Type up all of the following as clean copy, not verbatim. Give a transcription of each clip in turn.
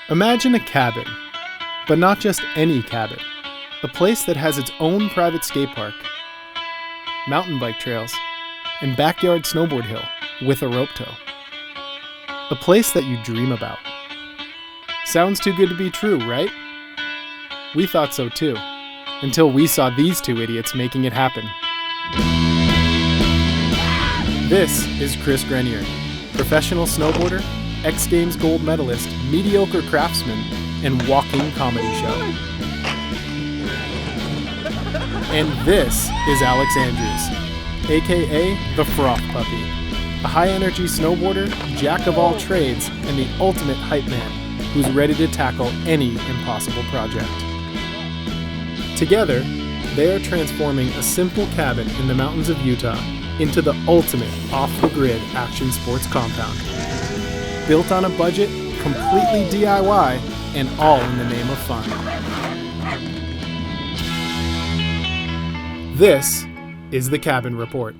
Imagine a cabin, but not just any cabin. A place that has its own private skate park, mountain bike trails, and backyard snowboard hill with a rope tow. A place that you dream about. Sounds too good to be true, right? We thought so too, until we saw these two idiots making it happen. This is Chris Grenier, professional snowboarder, X Games gold medalist, mediocre craftsman, and walking comedy show. And this is Alex Andrews, aka the Froth Puppy, a high-energy snowboarder, jack of all trades, and the ultimate hype man who's ready to tackle any impossible project. Together, they are transforming a simple cabin in the mountains of Utah into the ultimate off-the-grid action sports compound. Built on a budget, completely DIY, and all in the name of fun. This is the Cabin Report.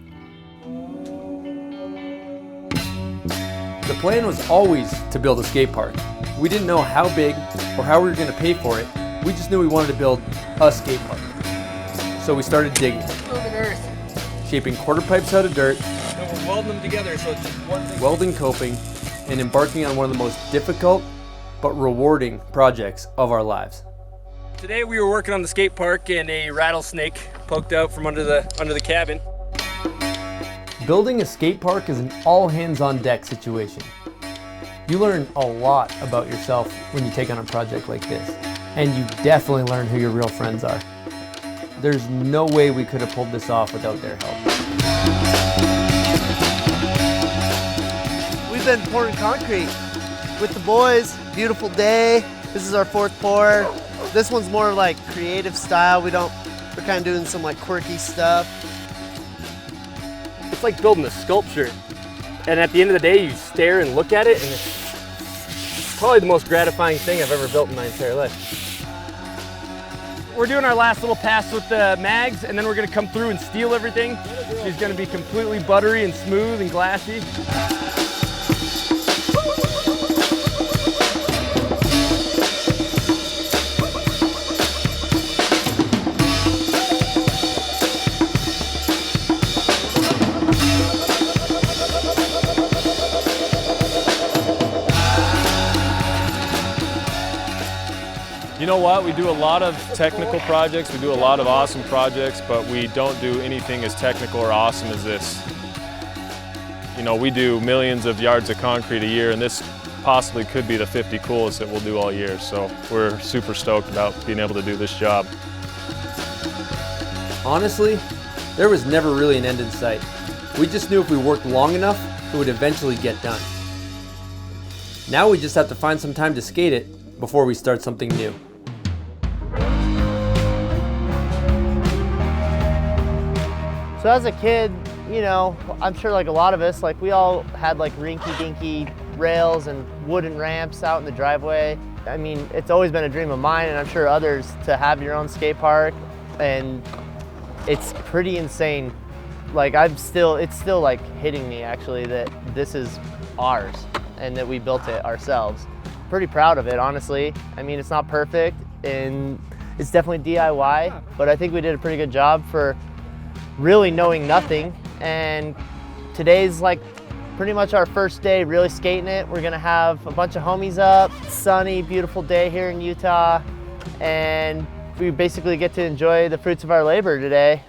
The plan was always to build a skate park. We didn't know how big or how we were going to pay for it. We just knew we wanted to build a skate park. So we started digging. Moving earth. Shaping quarter pipes out of dirt. And we're welding them together so it's just one thing. Welding coping, and embarking on one of the most difficult but rewarding projects of our lives. Today we were working on the skate park and a rattlesnake poked out from under the cabin. Building a skate park is an all hands on deck situation. You learn a lot about yourself when you take on a project like this, and you definitely learn who your real friends are. There's no way we could have pulled this off without their help. We've been pouring concrete with the boys. Beautiful day. This is our fourth pour. This one's more like creative style. We're kind of doing some like quirky stuff. It's like building a sculpture. And at the end of the day, you stare and look at it, and it's probably the most gratifying thing I've ever built in my entire life. We're doing our last little pass with the mags, and then we're gonna come through and steel everything. She's gonna be completely buttery and smooth and glassy. You know what? We do a lot of technical projects, we do a lot of awesome projects, but we don't do anything as technical or awesome as this. You know, we do millions of yards of concrete a year, and this possibly could be the 50 coolest that we'll do all year. So we're super stoked about being able to do this job. Honestly, there was never really an end in sight. We just knew if we worked long enough, it would eventually get done. Now we just have to find some time to skate it before we start something new. So as a kid, you know, I'm sure like a lot of us, like we all had like rinky-dinky rails and wooden ramps out in the driveway. I mean, it's always been a dream of mine, and I'm sure others, to have your own skate park. And it's pretty insane. Like it's still like hitting me actually that this is ours and that we built it ourselves. Pretty proud of it, honestly. I mean, it's not perfect and it's definitely DIY, but I think we did a pretty good job for really knowing nothing. And today's like pretty much our first day really skating it. We're gonna have a bunch of homies up, sunny, beautiful day here in Utah, and we basically get to enjoy the fruits of our labor today.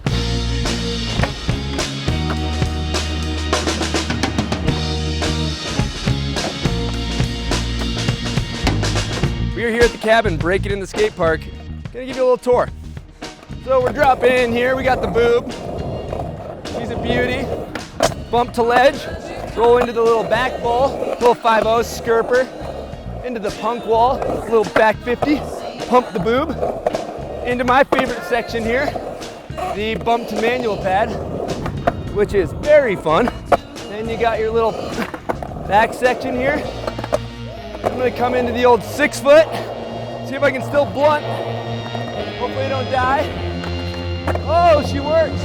We are here at the cabin, breaking in the skate park. Gonna give you a little tour. So we're dropping in here, we got the boob. She's a beauty. Bump to ledge, roll into the little back bowl, little 5-0 skirper, into the punk wall, little back 50, pump the boob. Into my favorite section here, the bump to manual pad, which is very fun. Then you got your little back section here. I'm gonna come into the old 6 foot, see if I can still blunt. Hopefully I don't die. Oh, she works.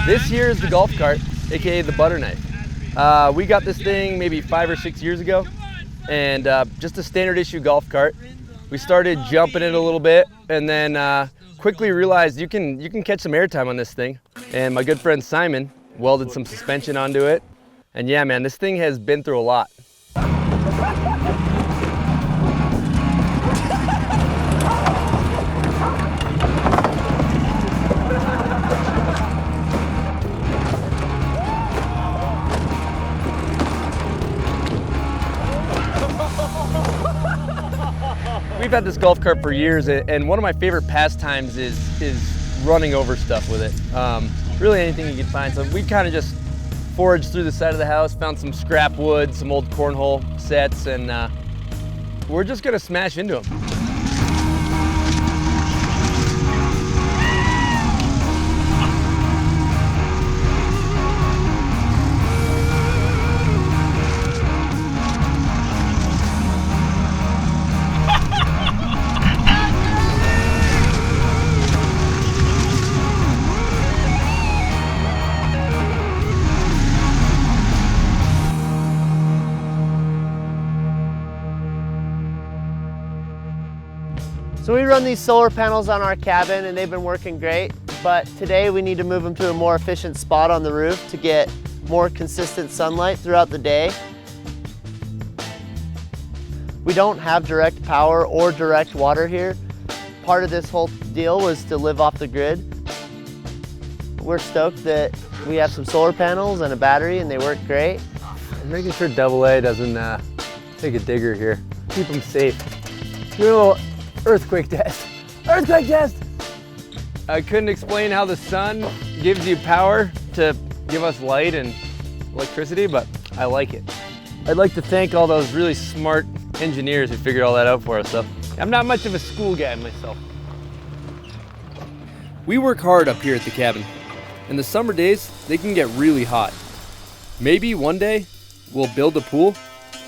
This here is the golf cart, aka the butter knife. We got this thing maybe 5 or 6 years ago, and just a standard issue golf cart. We started jumping it a little bit, and then quickly realized you can catch some airtime on this thing. And my good friend Simon welded some suspension onto it. And yeah, man, this thing has been through a lot. We've had this golf cart for years, and one of my favorite pastimes is running over stuff with it. Really anything you can find. So we kind of just foraged through the side of the house, found some scrap wood, some old cornhole sets, and we're just gonna smash into them. So we run these solar panels on our cabin and they've been working great, but today we need to move them to a more efficient spot on the roof to get more consistent sunlight throughout the day. We don't have direct power or direct water here. Part of this whole deal was to live off the grid. We're stoked that we have some solar panels and a battery and they work great. I'm making sure AA doesn't take a digger here. Keep them safe. Do a little earthquake test. Earthquake test! I couldn't explain how the sun gives you power to give us light and electricity, but I like it. I'd like to thank all those really smart engineers who figured all that out for us. So I'm not much of a school guy myself. We work hard up here at the cabin, and the summer days, they can get really hot. Maybe one day we'll build a pool,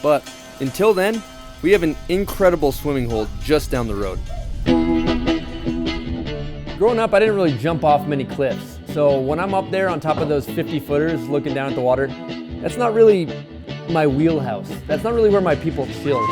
but until then, we have an incredible swimming hole just down the road. Growing up, I didn't really jump off many cliffs. So when I'm up there on top of those 50-footers looking down at the water, that's not really my wheelhouse. That's not really where my people chill.